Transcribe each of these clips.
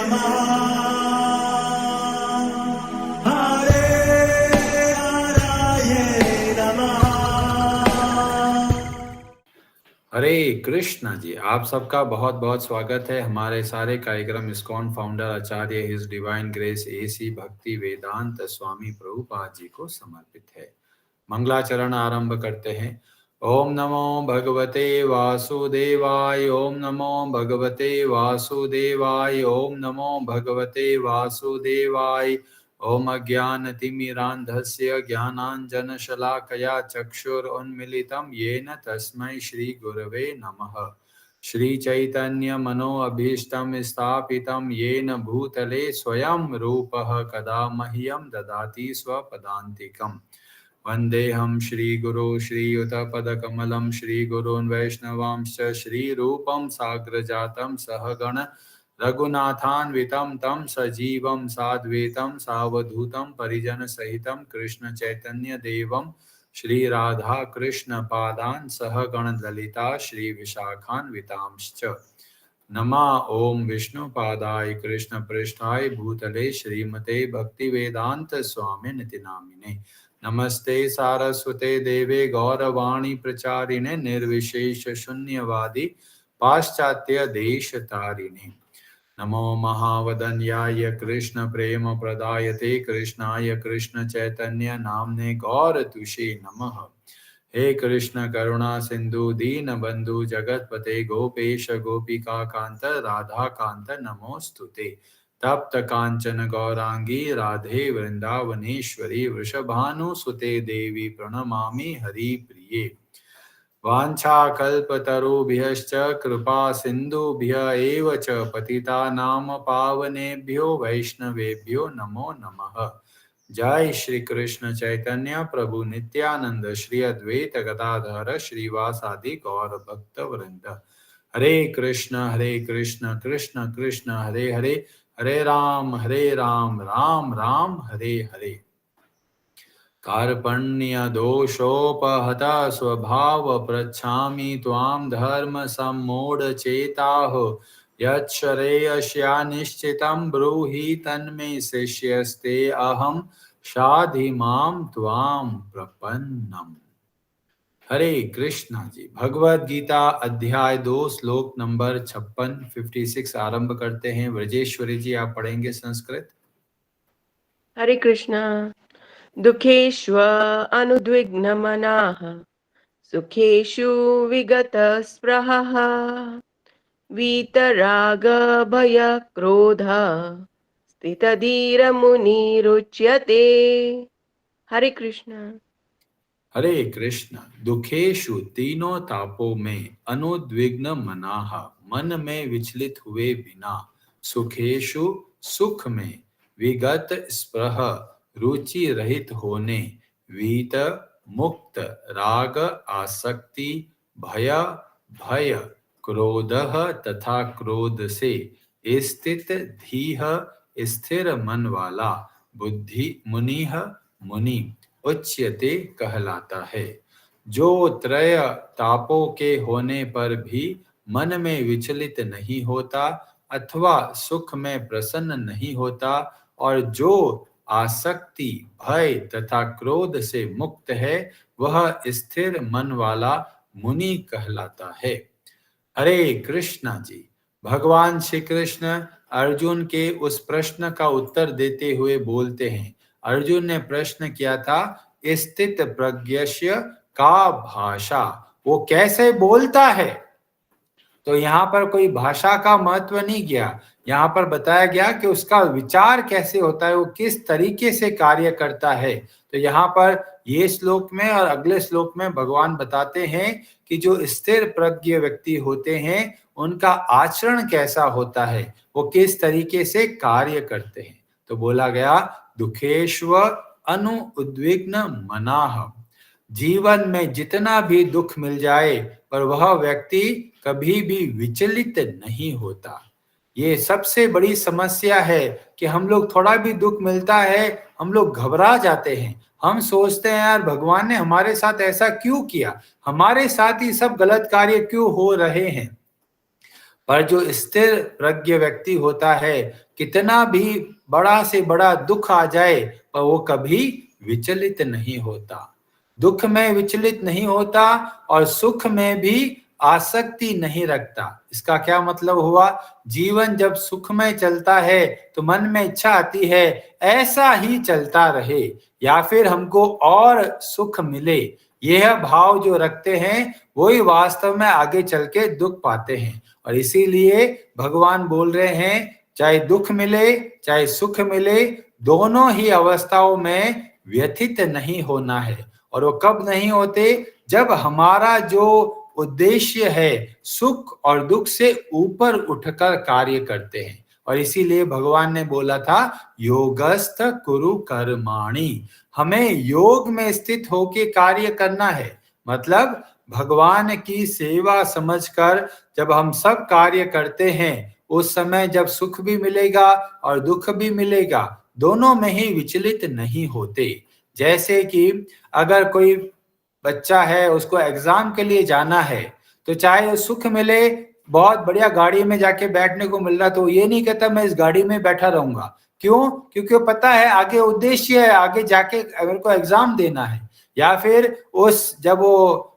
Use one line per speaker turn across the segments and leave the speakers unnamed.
नमः हरे हराये नमः।
हरे कृष्णा जी, आप सबका बहुत बहुत स्वागत है। हमारे सारे कार्यक्रम इस्कॉन फाउंडर आचार्य हिज डिवाइन ग्रेस एसी भक्ति वेदांत स्वामी प्रभुपाद जी को समर्पित है। मंगलाचरण आरंभ करते हैं। ओम नमो भगवते वासुदेवाय, ओम नमो भगवते वासुदेवाय, ओम नमो भगवते वासुदेवाय। ओम अज्ञानतिमिरान्धस्य ज्ञानाञ्जनशलाकया चक्षुरुन्मीलितं येन तस्मै श्रीगुरवे नमः। श्रीचैतन्यमनोभीष्टं स्थापितं येन भूतले स्वयं रूपः कदा मह्यं ददाति स्वपदान्तिकम्। वन्देऽहं श्रीगुरो श्रीयुतपदकमलं श्रीगुरून् वैष्णवांश्च श्रीरूपं साग्रजातं सहगण रघुनाथान्वितं तं सजीवं साद्वैतं सावधूतं परिजनसहितं कृष्णचैतन्यदेवं श्रीराधाकृष्णपादान् सहगणललिता श्रीविशाखान्वितांश्च। नमः ओं विष्णुपादाय कृष्णपृष्ठाय भूतले श्रीमते भक्तिवेदांत स्वामिनिति नामिने। नमस्ते सारस्वते देवे गौरवाणी प्रचारिणे निर्विशेष शून्यवादी पाश्चात्य देश तारिणे। नमो महावदन्याय कृष्ण प्रेम प्रदायते कृष्णाय कृष्ण चैतन्य नामने गौर तुषे नमः। हे कृष्ण करुणा सिंधु दीन बंधु जगतपते गोपेश गोपिका कांत राधा कांत नमोस्तुते। तप्त कांचन गौरांगी राधे वृंदावनेश्वरी वृषभानुसुते देवी प्रणमामि हरिप्रिये। वाञ्छाकल्पतरुभ्यश्च कृपा सिन्धुभ्य एव च पतितानां पावनेभ्यो वैष्णवेभ्यो नमो नमः। जय श्री कृष्ण चैतन्य प्रभु नित्यानंद श्री अद्वैत गदाधर श्रीवासादि गौर भक्त वृंद। हरे कृष्ण कृष्ण कृष्ण हरे हरे, हरे राम राम राम हरे हरे। कार्पण्य दोषोपहता स्वभाव पृच्छामि त्वां धर्म सम्मूढ़चेताः। यच्छ्रेयस्या निश्चितं ब्रूहि तन्मे शिष्यस्ते अहं शाधि मां त्वां प्रपन्नम्। हरे कृष्णा जी। भगवद गीता अध्याय 2 श्लोक नंबर 56 आरंभ करते हैं। व्रजेश्वरी जी आप पढ़ेंगे संस्कृत।
हरे कृष्णा। दुखेष्व अनुद्विग्नमनाः सुखेषु विगतस्पृहः वीतरागभयक्रोधः स्थितधीरमुनिरुच्यते। हरे कृष्णा।
हरे कृष्ण। दुखेशु तीनों तापों में अनुद्विग्न मनाह मन में विचलित हुए बिना, सुखेशु सुख में, विगत स्पृह रुचि रहित होने, वीत मुक्त राग आसक्ति, भय भय, क्रोध तथा क्रोध से स्थित धीह स्थिर मन वाला, बुद्धि मुनिह मुनि उच्यते कहलाता है। जो त्रय तापों के होने पर भी मन में विचलित नहीं होता अथवा सुख में प्रसन्न नहीं होता और जो आसक्ति भय तथा क्रोध से मुक्त है वह स्थिर मन वाला मुनि कहलाता है। हरे कृष्णा जी। भगवान श्री कृष्ण अर्जुन के उस प्रश्न का उत्तर देते हुए बोलते हैं। अर्जुन ने प्रश्न किया था स्थित प्रज्ञस्य का भाषा, वो कैसे बोलता है। तो यहाँ पर कोई भाषा का महत्व नहीं गया, यहाँ पर बताया गया कि उसका विचार कैसे होता है, वो किस तरीके से कार्य करता है। तो यहाँ पर ये श्लोक में और अगले श्लोक में भगवान बताते हैं कि जो स्थिर प्रज्ञ व्यक्ति होते हैं उनका आचरण कैसा होता है, वो किस तरीके से कार्य करते हैं। तो बोला गया दुखेश्व अनु उद्विग्न मनाह। जीवन में जितना भी दुख मिल जाए पर वह व्यक्ति कभी भी विचलित नहीं होता। ये सबसे बड़ी समस्या है कि हम लोग थोड़ा भी दुख मिलता है हम लोग घबरा जाते हैं। हम सोचते हैं यार भगवान ने हमारे साथ ऐसा क्यों किया, हमारे साथ ही सब गलत कार्य क्यों हो रहे हैं। पर जो स्थिर प्रज्ञ व्यक्ति होता है, कितना भी बड़ा से बड़ा दुख आ जाए पर वो कभी विचलित नहीं होता, दुख में विचलित नहीं होता और सुख में भी आसक्ति नहीं रखता। इसका क्या मतलब हुआ? जीवन जब सुख में चलता है तो मन में इच्छा आती है ऐसा ही चलता रहे या फिर हमको और सुख मिले, यह भाव जो रखते हैं वही वास्तव में आगे चल के दुख पाते हैं। और इसीलिए भगवान बोल रहे हैं चाहे दुख मिले चाहे सुख मिले, दोनों ही अवस्थाओं में व्यथित नहीं होना है। और वो कब नहीं होते? जब हमारा जो उद्देश्य है सुख और दुख से ऊपर उठकर कार्य करते हैं। और इसीलिए भगवान ने बोला था योगस्थ कुरु कर्माणि, हमें योग में स्थित होके कार्य करना है। मतलब भगवान की सेवा समझकर जब हम सब कार्य करते हैं उस समय जब सुख भी मिलेगा और दुख भी मिलेगा, दोनों में ही विचलित नहीं होते। जैसे कि अगर कोई बच्चा है उसको एग्जाम के लिए जाना है तो चाहे सुख मिले, बहुत बढ़िया गाड़ी में जाके बैठने को मिल रहा, तो ये नहीं कहता मैं इस गाड़ी में बैठा रहूंगा। क्यों? क्योंकि वो पता है आगे उद्देश्य है, आगे जाके अगर को एग्जाम देना है। या फिर जब वो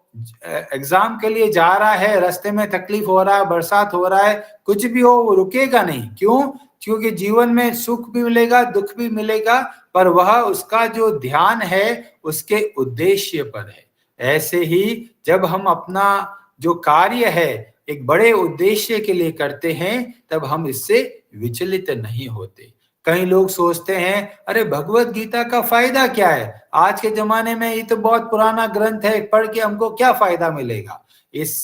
एग्जाम के लिए जा रहा है, रास्ते में तकलीफ हो रहा है, बरसात हो रहा है, कुछ भी हो वो रुकेगा नहीं। क्यों? क्योंकि जीवन में सुख भी मिलेगा दुख भी मिलेगा, पर वह उसका जो ध्यान है उसके उद्देश्य पर है। ऐसे ही जब हम अपना जो कार्य है एक बड़े उद्देश्य के लिए करते हैं तब हम इससे विचलित नहीं होते। कई लोग सोचते हैं अरे भगवत गीता का फायदा क्या है, आज के जमाने में ये तो बहुत पुराना ग्रंथ है, पढ़ के हमको क्या फायदा मिलेगा। इस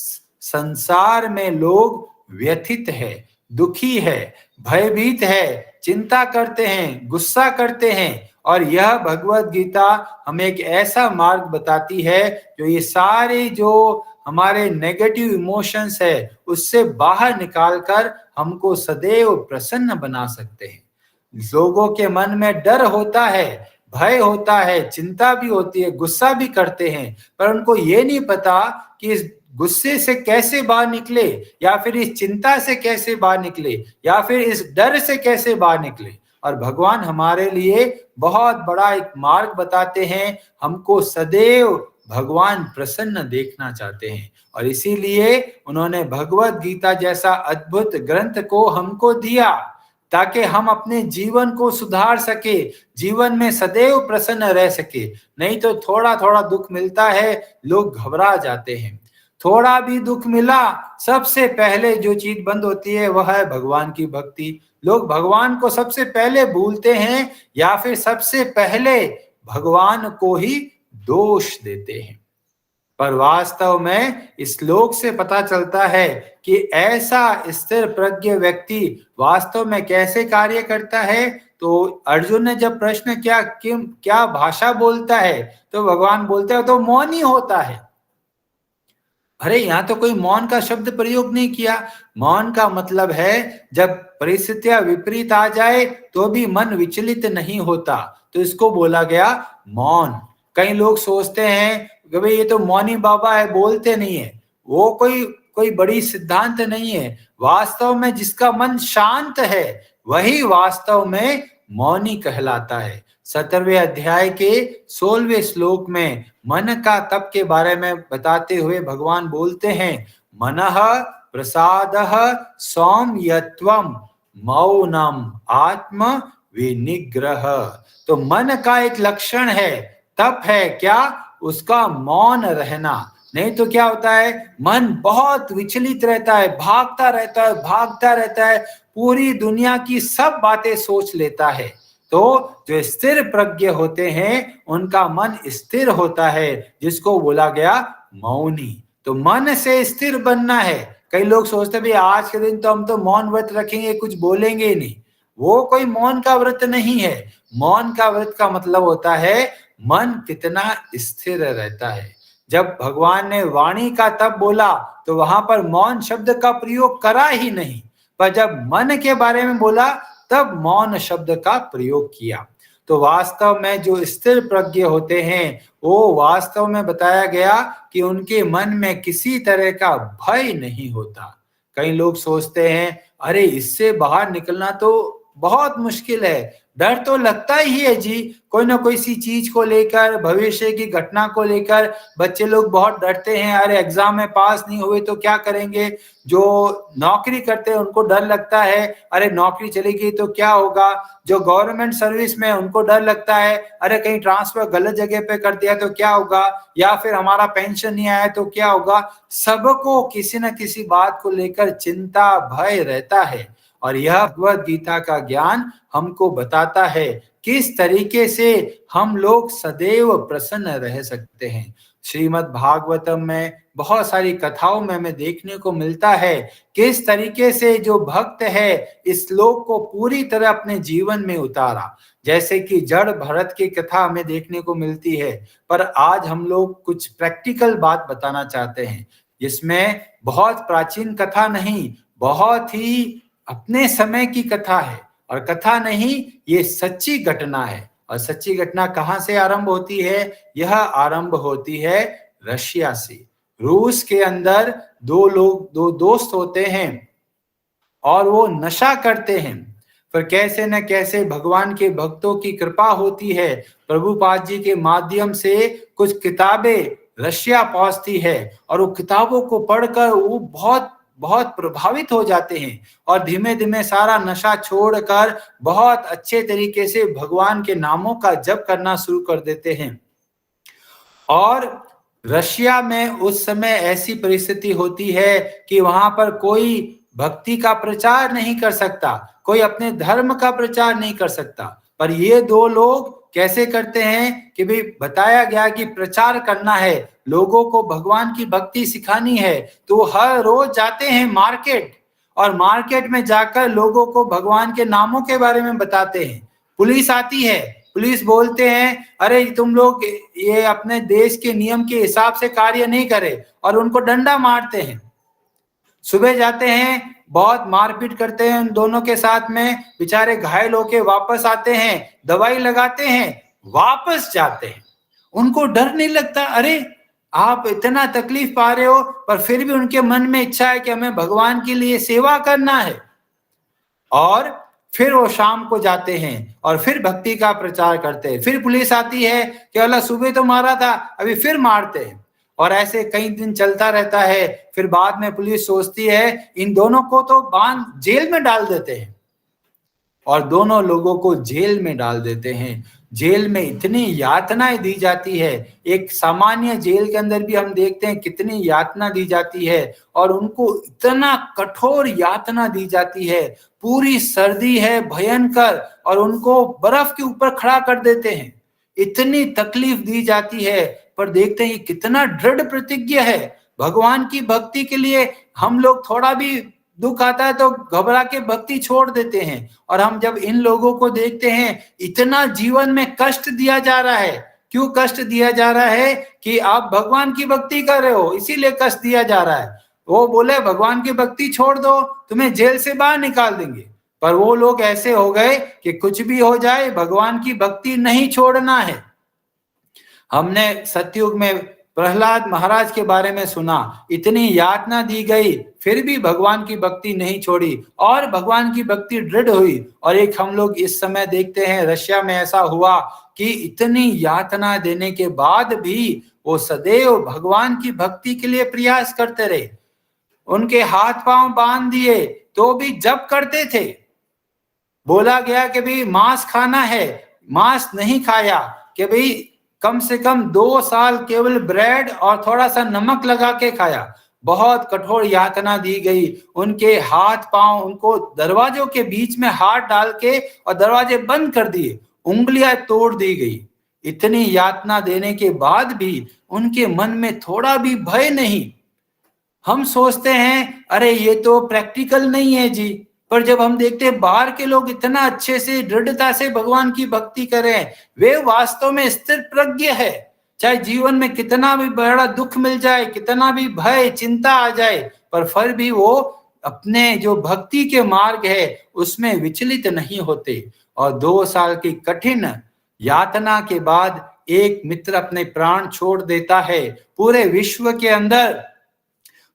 संसार में लोग व्यथित है, दुखी है, भयभीत है, चिंता करते हैं, गुस्सा करते हैं। और यह भगवत गीता हमें एक ऐसा मार्ग बताती है जो ये सारे जो हमारे नेगेटिव इमोशंस है उससे बाहर निकालकर हमको सदैव प्रसन्न बना सकते हैं। लोगों के मन में डर होता है, भय होता है, चिंता भी होती है, गुस्सा भी करते हैं, पर उनको ये नहीं पता कि इस गुस्से से कैसे बाहर निकले या फिर इस चिंता से कैसे बाहर निकले या फिर इस डर से कैसे बाहर निकले। और भगवान हमारे लिए बहुत बड़ा एक मार्ग बताते हैं, हमको सदैव भगवान प्रसन्न देखना चाहते हैं। और इसीलिए उन्होंने भगवत गीता जैसा अद्भुत ग्रंथ को हमको दिया ताकि हम अपने जीवन को सुधार सके, जीवन में सदैव प्रसन्न रह सके। नहीं तो थोड़ा थोड़ा दुख मिलता है लोग घबरा जाते हैं। थोड़ा भी दुख मिला सबसे पहले जो चीज बंद होती है वह है भगवान की भक्ति। लोग भगवान को सबसे पहले भूलते हैं या फिर सबसे पहले भगवान को ही दोष देते हैं। पर वास्तव में इस श्लोक से पता चलता है कि ऐसा स्थिर प्रज्ञ व्यक्ति वास्तव में कैसे कार्य करता है। तो अर्जुन ने जब प्रश्न किया कि क्या भाषा बोलता है, तो भगवान बोलते हैं तो मौन ही होता है। अरे यहाँ तो कोई मौन का शब्द प्रयोग नहीं किया। मौन का मतलब है जब परिस्थितियां विपरीत आ जाए तो भी मन विचलित नहीं होता, तो इसको बोला गया मौन। कई लोग सोचते हैं कि भाई ये तो मौनी बाबा है, बोलते नहीं है। वो कोई बड़ी सिद्धांत नहीं है। वास्तव में जिसका मन शांत है वही वास्तव में मौनी कहलाता है। 17वें अध्याय के 16वें श्लोक में मन का तप के बारे में बताते हुए भगवान बोलते हैं मनः प्रसादः सौम्यत्वम मौनम आत्म विनिग्रह। तो मन का एक लक्षण है, तप है क्या? उसका मौन रहना। नहीं तो क्या होता है, मन बहुत विचलित रहता है, भागता रहता है, पूरी दुनिया की सब बातें सोच लेता है। तो जो स्थिर प्रज्ञ होते हैं उनका मन स्थिर होता है, जिसको बोला गया मौनी। तो मन से स्थिर बनना है। कई लोग सोचते हैं भाई आज के दिन तो हम तो मौन व्रत रखेंगे, कुछ बोलेंगे ही नहीं। वो कोई मौन का व्रत नहीं है। मौन का व्रत का मतलब होता है मन कितना स्थिर रहता है। जब भगवान ने वाणी का तप बोला तो वहां पर मौन शब्द का प्रयोग करा ही नहीं, पर जब मन के बारे में बोला तब मौन शब्द का प्रयोग किया। तो वास्तव में जो स्थिर प्रज्ञ होते हैं वो वास्तव में बताया गया कि उनके मन में किसी तरह का भय नहीं होता। कई लोग सोचते हैं अरे इससे बाहर निकलना तो बहुत मुश्किल है, डर तो लगता ही है जी, कोई ना कोई सी चीज को लेकर, भविष्य की घटना को लेकर बच्चे लोग बहुत डरते हैं। अरे एग्जाम में पास नहीं हुए तो क्या करेंगे, जो नौकरी करते हैं उनको डर लगता है, अरे नौकरी चली गई तो क्या होगा, जो गवर्नमेंट सर्विस में उनको डर लगता है, अरे कहीं ट्रांसफर गलत जगह पे कर दिया तो क्या होगा, या फिर हमारा पेंशन नहीं आया तो क्या होगा। सबको किसी न किसी बात को लेकर चिंता, भय रहता है। और यह भगवद गीता का ज्ञान हमको बताता है किस तरीके से हम लोग सदैव प्रसन्न रह सकते हैं। श्रीमद् भागवतम में बहुत सारी कथाओं में हमें देखने को मिलता है किस तरीके से जो भक्त है इस श्लोक को पूरी तरह अपने जीवन में उतारा। जैसे कि जड़ भरत की कथा हमें देखने को मिलती है, पर आज हम लोग कुछ प्रैक्टिकल बात बताना चाहते हैं, जिसमें बहुत प्राचीन कथा नहीं, बहुत ही अपने समय की कथा है। और कथा नहीं, ये सच्ची घटना है। और सच्ची घटना कहाँ से आरंभ होती है? यह आरंभ होती है रशिया से। रूस के अंदर दो दोस्त होते हैं और वो नशा करते हैं, पर कैसे न कैसे भगवान के भक्तों की कृपा होती है, प्रभुपाद जी के माध्यम से कुछ किताबें रशिया पहुंचती है और वो किताबों को पढ़कर वो बहुत बहुत प्रभावित हो जाते हैं और धीमे धीमे सारा नशा छोड़कर बहुत अच्छे तरीके से भगवान के नामों का जप करना शुरू कर देते हैं। और रशिया में उस समय ऐसी परिस्थिति होती है कि वहां पर कोई भक्ति का प्रचार नहीं कर सकता, कोई अपने धर्म का प्रचार नहीं कर सकता। पर ये दो लोग कैसे करते हैं कि भाई बताया गया कि प्रचार करना है, लोगों को भगवान की भक्ति सिखानी है, तो हर रोज जाते हैं मार्केट और मार्केट में जाकर लोगों को भगवान के नामों के बारे में बताते हैं। पुलिस आती है, पुलिस बोलते हैं अरे तुम लोग ये अपने देश के नियम के हिसाब से कार्य नहीं करे और उनको डंडा मारते हैं। सुबह जाते हैं, बहुत मारपीट करते हैं उन दोनों के साथ में, बेचारे घायल होके वापस आते हैं, दवाई लगाते हैं, वापस जाते हैं। उनको डर नहीं लगता, अरे आप इतना तकलीफ पा रहे हो, पर फिर भी उनके मन में इच्छा है कि हमें भगवान के लिए सेवा करना है। और फिर वो शाम को जाते हैं और फिर भक्ति का प्रचार करते हैं। फिर पुलिस आती है कि अल्लाह सुबह तो मारा था, अभी फिर मारते हैं। और ऐसे कई दिन चलता रहता है। फिर बाद में पुलिस सोचती है इन दोनों को तो बांध जेल में डाल देते हैं, और दोनों लोगों को जेल में डाल देते हैं। जेल में इतनी यातनाएं दी जाती है, एक सामान्य जेल के अंदर भी हम देखते हैं कितनी यातना दी जाती है, और उनको इतना कठोर यातना दी जाती है। पूरी सर्दी है भयंकर, और उनको बर्फ के ऊपर खड़ा कर देते हैं, इतनी तकलीफ दी जाती है। पर देखते हैं कितना दृढ़ प्रतिज्ञ है भगवान की भक्ति के लिए। हम लोग थोड़ा भी दुख आता है तो घबरा के भक्ति छोड़ देते हैं, और हम जब इन लोगों को देखते हैं इतना जीवन में कष्ट दिया जा रहा है। क्यों कष्ट दिया जा रहा है? कि आप भगवान की भक्ति कर रहे हो, इसीलिए कष्ट दिया जा रहा है। वो बोले भगवान की भक्ति छोड़ दो, तुम्हें जेल से बाहर निकाल देंगे। पर वो लोग ऐसे हो गए कि कुछ भी हो जाए भगवान की भक्ति नहीं छोड़ना है। हमने सतयुग में प्रहलाद महाराज के बारे में सुना, इतनी यातना दी गई फिर भी भगवान की भक्ति नहीं छोड़ी, और भगवान की भक्ति दृढ़ हुई। और एक हम लोग इस समय देखते हैं रशिया में ऐसा हुआ कि इतनी यातना देने के बाद भी वो सदैव भगवान की भक्ति के लिए प्रयास करते रहे। उनके हाथ पांव बांध दिए तो भी जप करते थे। बोला गया कि भाई मांस खाना है, मांस नहीं खाया, कि भाई कम से कम 2 साल केवल ब्रेड और थोड़ा सा नमक लगा के खाया। बहुत कठोर यातना दी गई। उनके हाथ पांव, उनको दरवाजों के बीच में हाथ डाल के और दरवाजे बंद कर दिए, उंगलियां तोड़ दी गई। इतनी यातना देने के बाद भी उनके मन में थोड़ा भी भय नहीं। हम सोचते हैं अरे ये तो प्रैक्टिकल नहीं है जी, पर जब हम देखते हैं बाहर के लोग इतना अच्छे से दृढ़ता से भगवान की भक्ति करें, वे वास्तव में स्थिर प्रज्ञ है। चाहे जीवन में कितना भी बड़ा दुख मिल जाए, कितना भी भय चिंता आ जाए, पर फिर भी वो अपने जो भक्ति के मार्ग है उसमें विचलित नहीं होते। और 2 साल की कठिन यातना के बाद एक मित्र अपने प्राण छोड़ देता है। पूरे विश्व के अंदर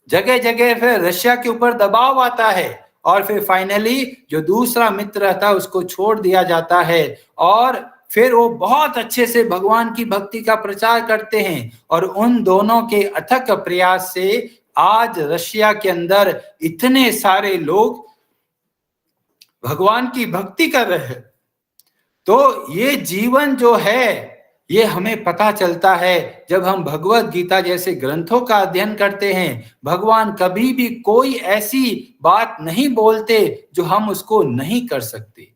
जगह जगह फिर रशिया के ऊपर दबाव आता है और फिर फाइनली जो दूसरा मित्र था उसको छोड़ दिया जाता है और फिर वो बहुत अच्छे से भगवान की भक्ति का प्रचार करते हैं और उन दोनों के अथक प्रयास से आज रशिया के अंदर इतने सारे लोग भगवान की भक्ति कर रहे हैं। तो ये जीवन जो है ये हमें पता चलता है जब हम भगवत गीता जैसे ग्रंथों का अध्ययन करते हैं। भगवान कभी भी कोई ऐसी बात नहीं बोलते जो हम उसको नहीं कर सकते।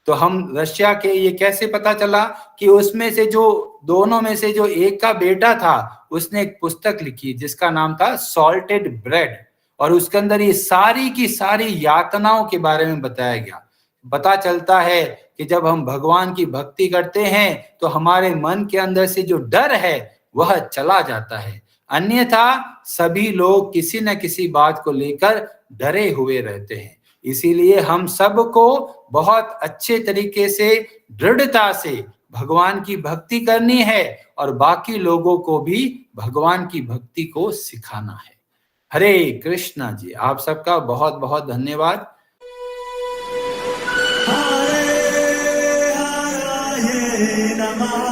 तो हम रशिया के ये कैसे पता चला कि उसमें से जो दोनों में से जो एक का बेटा था उसने एक पुस्तक लिखी जिसका नाम था सॉल्टेड ब्रेड और उसके अंदर ये सारी की सारी यातनाओं के बारे में बताया गया। पता चलता है कि जब हम भगवान की भक्ति करते हैं तो हमारे मन के अंदर से जो डर है वह चला जाता है, अन्यथा सभी लोग किसी न किसी बात को लेकर डरे हुए रहते हैं। इसीलिए हम सबको बहुत अच्छे तरीके से दृढ़ता से भगवान की भक्ति करनी है और बाकी लोगों को भी भगवान की भक्ति को सिखाना है। हरे कृष्णा जी, आप सबका बहुत बहुत धन्यवाद।
Hare Hare Namaha